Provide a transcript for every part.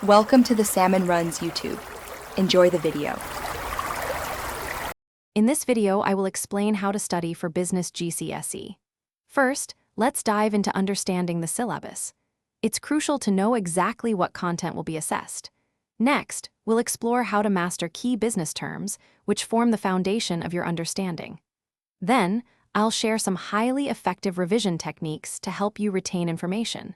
Welcome to the Salmon Runs YouTube. Enjoy the video. In this video, I will explain how to study for Business GCSE. First, let's dive into understanding the syllabus. It's crucial to know exactly what content will be assessed. Next, we'll explore how to master key business terms, which form the foundation of your understanding. Then, I'll share some highly effective revision techniques to help you retain information.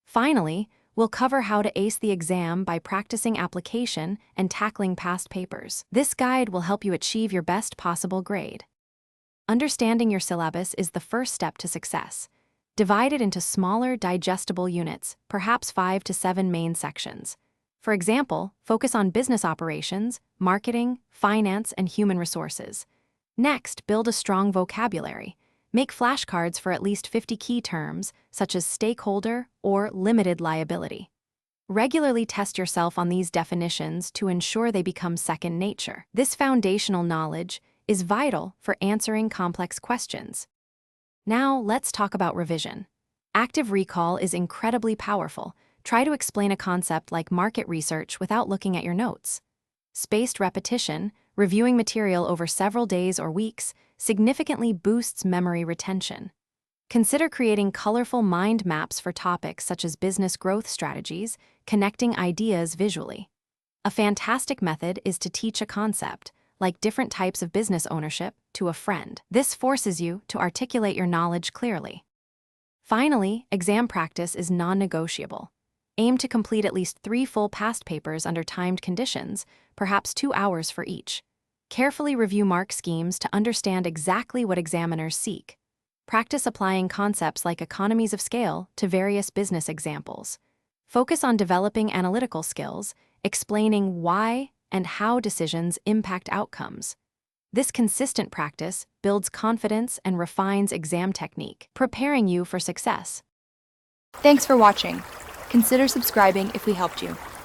Finally, we'll cover how to ace the exam by practicing application and tackling past papers. This guide will help you achieve your best possible grade. Understanding your syllabus is the first step to success. Divide it into smaller, digestible units, perhaps 5 to 7 main sections. For example, focus on business operations, marketing, finance, and human resources. Next, build a strong vocabulary. Make flashcards for at least 50 key terms, such as stakeholder or limited liability. Regularly test yourself on these definitions to ensure they become second nature. This foundational knowledge is vital for answering complex questions. Now, let's talk about revision. Active recall is incredibly powerful. Try to explain a concept like market research without looking at your notes. Spaced repetition, reviewing material over several days or weeks, significantly boosts memory retention. Consider creating colorful mind maps for topics such as business growth strategies, connecting ideas visually. A fantastic method is to teach a concept, like different types of business ownership, to a friend. This forces you to articulate your knowledge clearly. Finally, exam practice is non-negotiable. Aim to complete at least 3 full past papers under timed conditions, perhaps 2 hours for each. Carefully review mark schemes to understand exactly what examiners seek. Practice applying concepts like economies of scale to various business examples. Focus on developing analytical skills, explaining why and how decisions impact outcomes. This consistent practice builds confidence and refines exam technique, preparing you for success. Thanks for watching. Consider subscribing if we helped you.